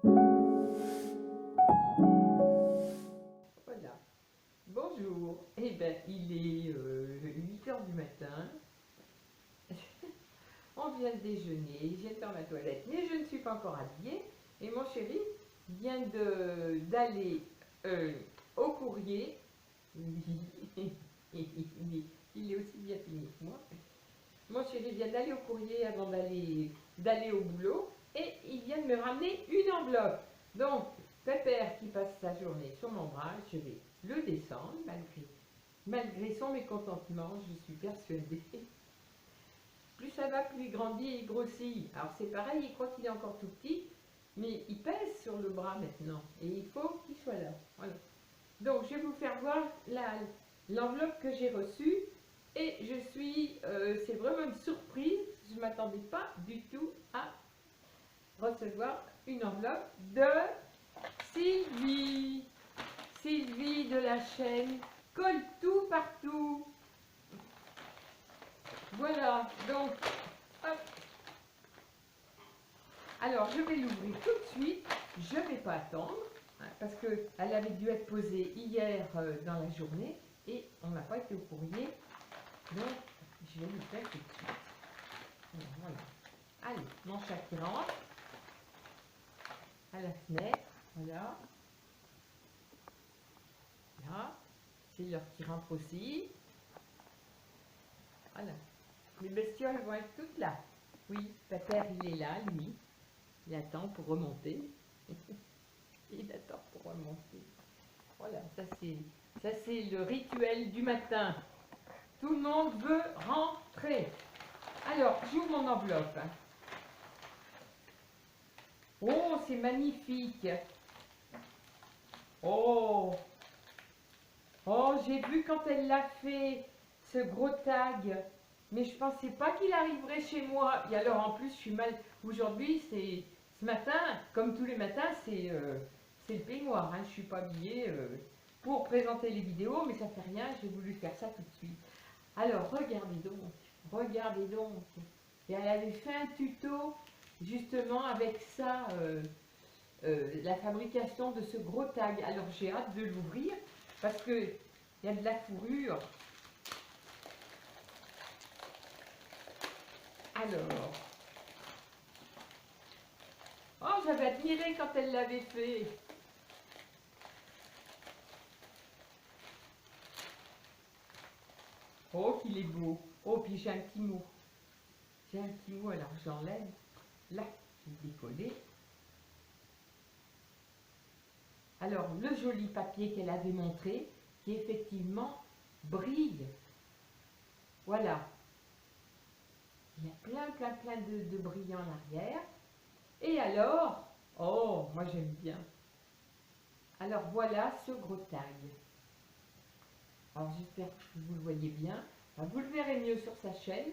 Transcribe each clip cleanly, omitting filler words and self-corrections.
Voilà. Bonjour. Eh bien, il est 8 h du matin. On vient de déjeuner, j'ai dans ma toilette, mais je ne suis pas encore habillée. Et mon chéri vient d'aller au courrier. Il est aussi bien fini que moi. Mon chéri vient d'aller au courrier avant d'aller au boulot. Et il vient de me ramener une enveloppe. Donc, Pépère qui passe sa journée sur mon bras, je vais le descendre malgré son mécontentement, je suis persuadée. Plus ça va, plus il grandit et il grossit. Alors c'est pareil, il croit qu'il est encore tout petit, mais il pèse sur le bras maintenant. Et il faut qu'il soit là. Voilà. Donc je vais vous faire voir l'enveloppe que j'ai reçue. Et c'est vraiment une surprise. Je ne m'attendais pas du tout à recevoir une enveloppe de Sylvie. Sylvie de la chaîne Colle tout partout. Voilà, donc, hop. Alors, je vais l'ouvrir tout de suite. Je ne vais pas attendre, hein, parce qu'elle avait dû être posée hier dans la journée et on n'a pas été au courrier. Donc, je vais le faire tout de suite. Voilà. Allez, mon chat qui rentre à la fenêtre. Voilà. Là, c'est l'heure qui rentre aussi. Voilà. Les bestioles vont être toutes là. Oui, Pépère, il est là, lui. Il attend pour remonter. Il attend pour remonter. Voilà, ça c'est le rituel du matin. Tout le monde veut rentrer. Alors, j'ouvre mon enveloppe. Oh, c'est magnifique. Oh, oh, j'ai vu quand elle l'a fait, ce gros tag. Mais je pensais pas qu'il arriverait chez moi. Et alors, en plus, je suis mal. Aujourd'hui, ce matin, comme tous les matins, c'est le peignoir. Hein. Je ne suis pas habillée pour présenter les vidéos, mais ça fait rien. J'ai voulu faire ça tout de suite. Alors, regardez donc. Regardez donc. Et elle avait fait un tuto, justement, avec ça, la fabrication de ce gros tag. Alors, j'ai hâte de l'ouvrir, parce qu'il y a de la fourrure. Alors, oh, j'avais admiré quand elle l'avait fait. Oh, qu'il est beau. Oh, puis j'ai un petit mot. J'ai un petit mot, alors j'enlève. Là, je vais décoller. Alors, le joli papier qu'elle avait montré, qui effectivement brille. Voilà. Il y a plein de brillants en arrière. Et alors, oh, moi j'aime bien. Alors voilà ce gros tag. Alors j'espère que vous le voyez bien. Alors, vous le verrez mieux sur sa chaîne,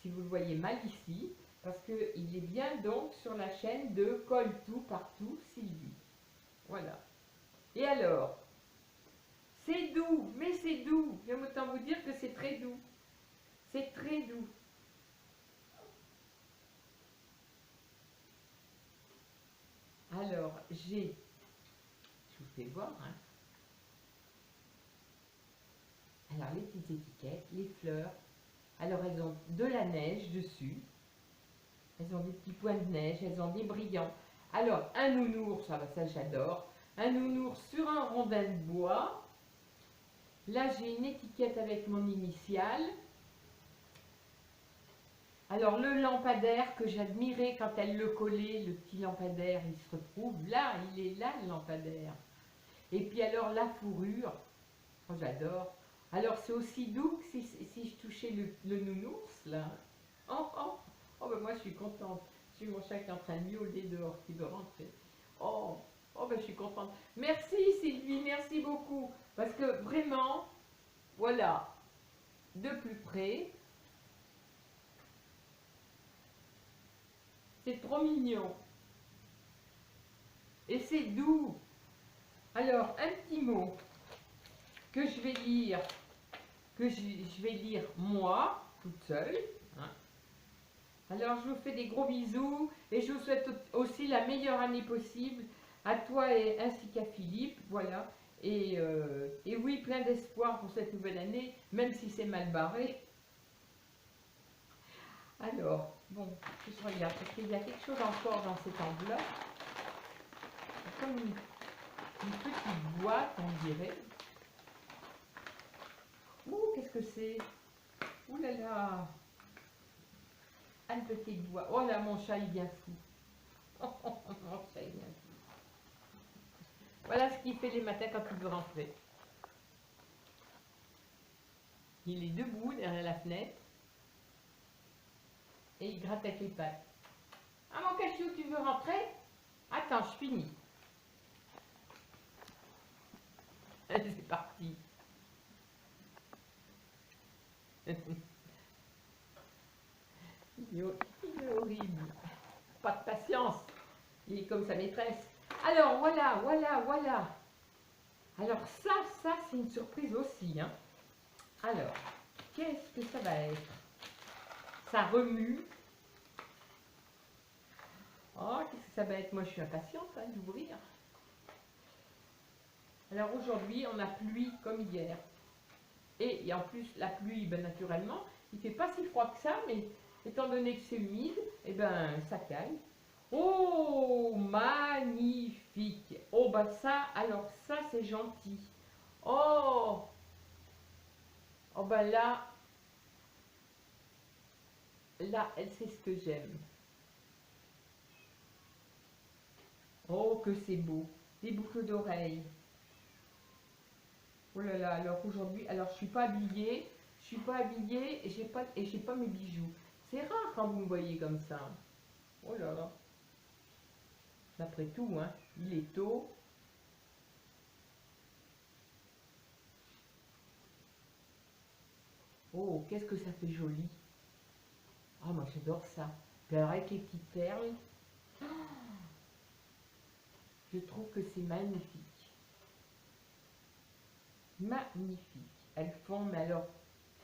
si vous le voyez mal ici, parce qu'il est bien donc sur la chaîne de Colle tout partout Sylvie. Voilà. Et alors, c'est doux, mais c'est doux. J'aime autant vous dire que c'est très doux. C'est très doux. Alors, je vous fais voir, hein. Alors, les petites étiquettes, les fleurs. Alors, elles ont de la neige dessus. Elles ont des petits points de neige, elles ont des brillants. Alors, un nounours, ça j'adore. Un nounours sur un rondin de bois. Là, j'ai une étiquette avec mon initiale. Alors, le lampadaire que j'admirais quand elle le collait, le petit lampadaire, il se retrouve là, il est là le lampadaire. Et puis alors, la fourrure, oh, j'adore. Alors, c'est aussi doux que si je touchais le nounours, là. Oh, oh, oh, ben moi, je suis contente. J'ai mon chat qui est en train de miauler dehors, qui veut rentrer. Oh, oh, ben je suis contente. Merci Sylvie, merci beaucoup. Parce que vraiment, voilà, de plus près, c'est trop mignon. Et c'est doux. Alors, un petit mot que je vais lire, moi, toute seule. Hein. Alors je vous fais des gros bisous et je vous souhaite aussi la meilleure année possible à toi et ainsi qu'à Philippe, voilà. Et oui, plein d'espoir pour cette nouvelle année, même si c'est mal barré. Alors, bon, je regarde, parce qu'il y a quelque chose encore dans cette enveloppe. Comme une petite boîte, on dirait. Ouh, qu'est-ce que c'est? Ouh là là! Une petite boîte. Oh là, mon chat, il est bien fou. Mon chat, il est bien fou. Voilà ce qu'il fait les matins quand il veut rentrer. Il est debout derrière la fenêtre. Et il gratte avec les pattes. Ah, mon cachou, tu veux rentrer? Attends, je finis. C'est parti. Il est horrible. Pas de patience. Il est comme sa maîtresse. Alors, voilà, voilà, voilà. Alors ça c'est une surprise aussi. Hein. Alors, qu'est-ce que ça va être? Ça remue. Oh, qu'est-ce que ça va être? Moi, je suis impatiente hein, d'ouvrir. Alors aujourd'hui, on a pluie comme hier. Et en plus, la pluie, ben, naturellement, il ne fait pas si froid que ça, mais étant donné que c'est humide, eh ben, ça caille. Oh, magnifique! Oh, bah ça, alors ça, c'est gentil. Oh, oh bah là, c'est ce que j'aime. Oh, que c'est beau. Des boucles d'oreilles. Oh là là, alors aujourd'hui, alors je suis pas habillée et j'ai pas mes bijoux. C'est rare quand vous me voyez comme ça. Oh là là. D'après tout, hein, il est tôt. Oh, qu'est-ce que ça fait joli. Ah, moi j'adore ça. Puis alors avec les petites perles, je trouve que c'est magnifique. Magnifique. Elles font, mais alors,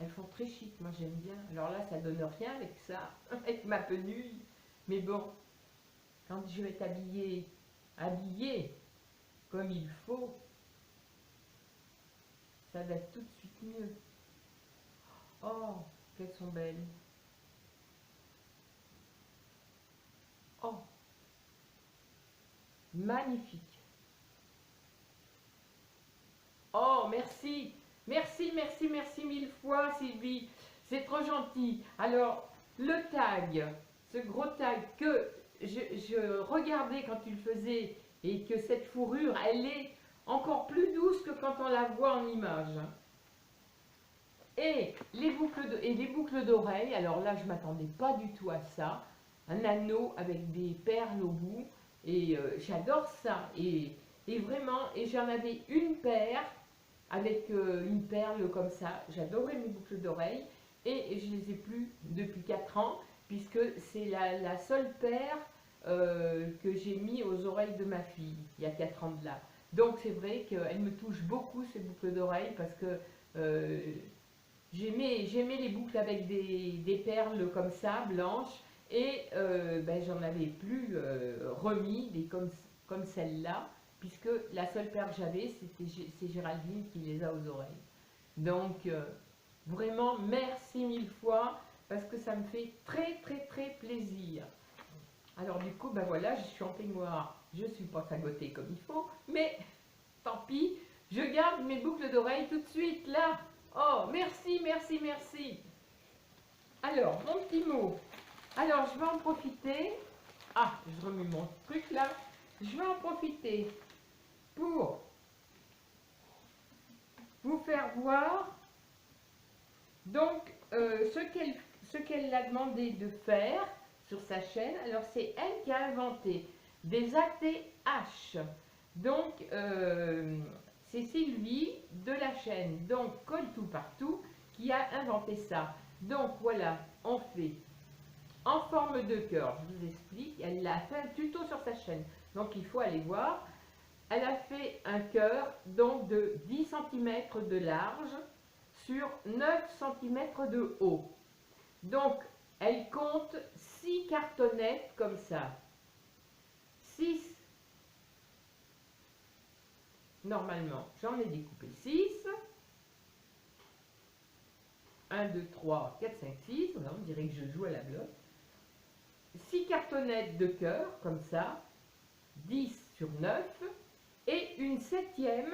elles font très chic, moi j'aime bien. Alors là, ça donne rien avec ça, avec ma penule. Mais bon, quand je vais être habillée comme il faut, ça va être tout de suite mieux. Oh, qu'elles sont belles. Oh, magnifique. Oh, merci. Merci, merci, merci mille fois, Sylvie. C'est trop gentil. Alors, le tag, ce gros tag que je regardais quand tu le faisais et que cette fourrure, elle est encore plus douce que quand on la voit en image. Et les boucles d'oreilles, alors là, je ne m'attendais pas du tout à ça. Un anneau avec des perles au bout. Et j'adore ça. Et vraiment, et j'en avais une paire avec une perle comme ça. J'adorais mes boucles d'oreilles et je les ai plus depuis 4 ans puisque c'est la seule paire que j'ai mis aux oreilles de ma fille il y a 4 ans de là. Donc c'est vrai qu'elle me touche beaucoup ces boucles d'oreilles parce que j'aimais les boucles avec des perles comme ça, blanches, et ben, j'en avais plus remis des comme celle-là puisque la seule paire que j'avais, c'est Géraldine qui les a aux oreilles. Donc, vraiment, merci mille fois, parce que ça me fait très, très, très plaisir. Alors, du coup, ben voilà, je suis en peignoir. Je ne suis pas sagotée comme il faut, mais tant pis, je garde mes boucles d'oreilles tout de suite, là. Oh, merci, merci, merci. Alors, mon petit mot. Alors, je vais en profiter. Ah, je remets mon truc là. Je vais en profiter pour vous faire voir donc ce qu'elle a demandé de faire sur sa chaîne. Alors c'est elle qui a inventé des ATH. Donc c'est Sylvie de la chaîne donc Colle Tout Partout qui a inventé ça. Donc voilà, on fait en forme de cœur. Je vous explique, elle a fait un tuto sur sa chaîne. Donc il faut aller voir. Elle a fait un cœur donc de 10 cm de large sur 9 cm de haut. Donc elle compte 6 cartonnettes comme ça. 6. Normalement, j'en ai découpé 6. 1, 2, 3, 4, 5, 6. Voilà, on dirait que je joue à la bloc. 6 cartonnettes de cœur, comme ça. 10 sur 9. Et une 7e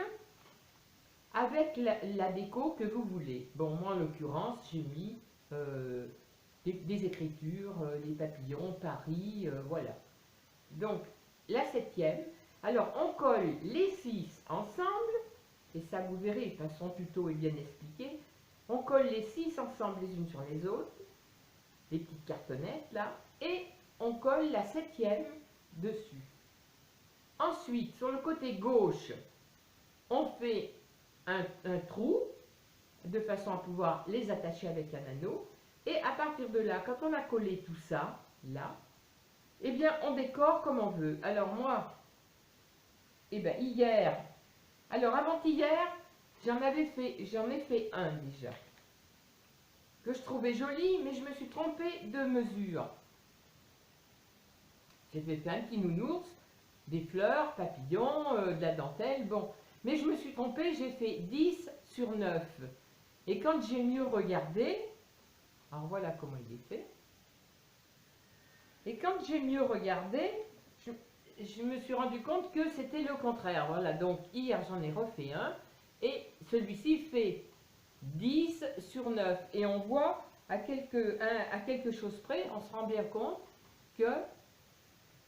avec la déco que vous voulez. Bon, moi en l'occurrence, j'ai mis des écritures, des papillons, Paris, voilà. Donc, la 7e. Alors, on colle les 6 ensemble, et ça vous verrez, de façon tuto est bien expliqué. On colle les 6 ensemble les unes sur les autres, les petites cartonnettes là, et on colle la 7e dessus. Ensuite, sur le côté gauche, on fait un trou, de façon à pouvoir les attacher avec un anneau. Et à partir de là, quand on a collé tout ça, là, eh bien, on décore comme on veut. Alors moi, eh bien, hier, alors avant-hier, j'en ai fait un déjà, que je trouvais joli, mais je me suis trompée de mesure. J'ai fait un petit nounours, des fleurs, papillons, de la dentelle, bon. Mais je me suis trompée, j'ai fait 10 sur 9. Et quand j'ai mieux regardé, alors voilà comment il est fait. Et quand j'ai mieux regardé, je me suis rendu compte que c'était le contraire. Voilà, donc hier j'en ai refait un. Et celui-ci fait 10 sur 9. Et on voit à quelque chose près, on se rend bien compte que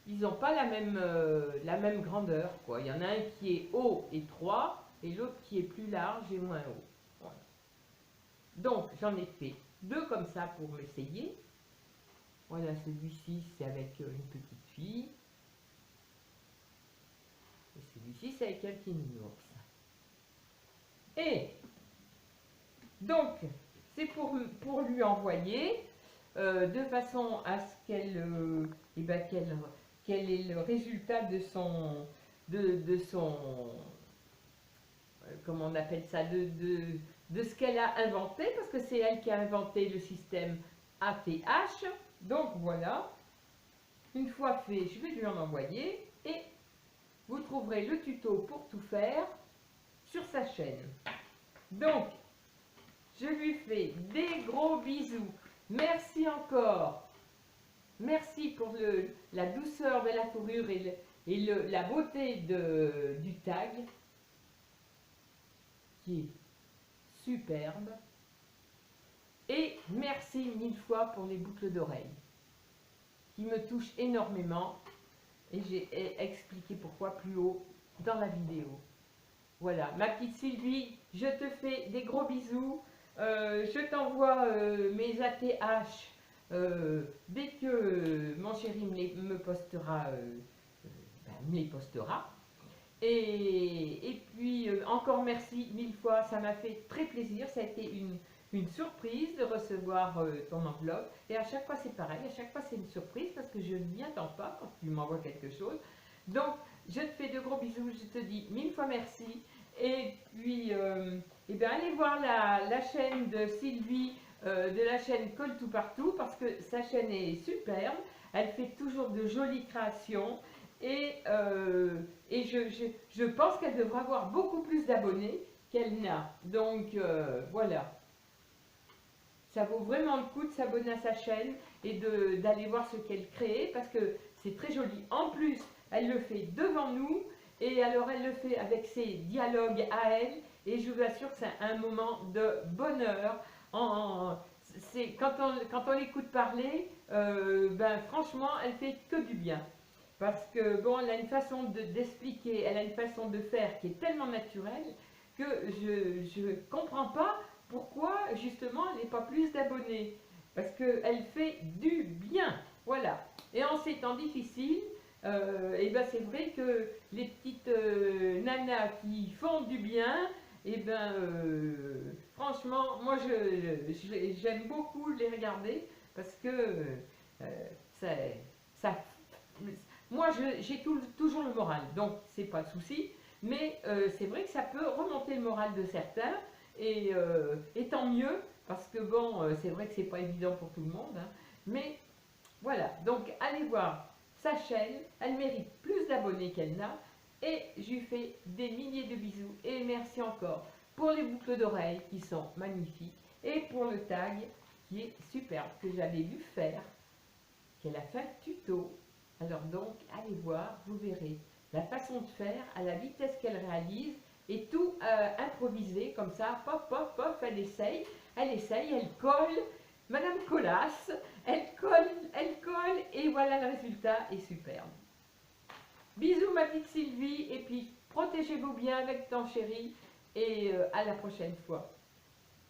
ils n'ont pas la même grandeur, quoi. Il y en a un qui est haut et 3, et l'autre qui est plus large et moins haut. Voilà. Donc, j'en ai fait 2 comme ça pour m'essayer. Voilà, celui-ci, c'est avec une petite fille. Et celui-ci, c'est avec un petit nounours. Et, donc, c'est pour lui envoyer, de façon à ce quel est le résultat de son, comment on appelle ça, de ce qu'elle a inventé, parce que c'est elle qui a inventé le système ATH. Donc voilà, une fois fait, je vais lui en envoyer, et vous trouverez le tuto pour tout faire sur sa chaîne. Donc, je lui fais des gros bisous. Merci encore. Merci pour la douceur de la fourrure et la beauté du tag, qui est superbe. Et merci 1000 fois pour les boucles d'oreilles, qui me touchent énormément. Et j'ai expliqué pourquoi plus haut dans la vidéo. Voilà, ma petite Sylvie, je te fais des gros bisous. Je t'envoie mes ATH dès que mon chéri me les postera. Et puis encore merci 1000 fois, ça m'a fait très plaisir. Ça a été une surprise de recevoir ton enveloppe. Et à chaque fois c'est pareil, à chaque fois c'est une surprise parce que je ne m'y attends pas quand tu m'envoies quelque chose. Donc je te fais de gros bisous, je te dis 1000 fois merci. Et puis eh bien, allez voir la chaîne de Sylvie, de la chaîne Colle Tout Partout, parce que sa chaîne est superbe. Elle fait toujours de jolies créations. Et je pense qu'elle devrait avoir beaucoup plus d'abonnés qu'elle n'a. Donc voilà. Ça vaut vraiment le coup de s'abonner à sa chaîne et d'aller voir ce qu'elle crée, parce que c'est très joli. En plus, elle le fait devant nous, et alors elle le fait avec ses dialogues à elle, et je vous assure que c'est un moment de bonheur. Quand on l'écoute parler, ben franchement, elle fait que du bien. Parce que bon, elle a une façon d'expliquer, elle a une façon de faire qui est tellement naturelle que je ne comprends pas pourquoi justement elle n'est pas plus d'abonnés. Parce qu'elle fait du bien. Voilà. Et en ces temps difficiles, et ben c'est vrai que les petites nanas qui font du bien, et ben franchement, moi j'aime beaucoup les regarder parce que moi j'ai toujours le moral, donc c'est pas de souci, mais c'est vrai que ça peut remonter le moral de certains, et tant mieux, parce que bon, c'est vrai que c'est pas évident pour tout le monde, hein, Mais voilà, donc allez voir sa chaîne, elle mérite plus d'abonnés qu'elle n'a. Et je lui fais des milliers de bisous. Et merci encore pour les boucles d'oreilles qui sont magnifiques. Et pour le tag qui est superbe, que j'avais vu faire, qu'elle a fait un tuto. Alors donc, allez voir, vous verrez la façon de faire, à la vitesse qu'elle réalise, et tout improvisé, comme ça, pop, pop, pop, elle colle, Madame Colas, elle colle, et voilà, le résultat est superbe. Bisous ma petite Sylvie, et puis protégez-vous bien avec ton chéri, et à la prochaine fois.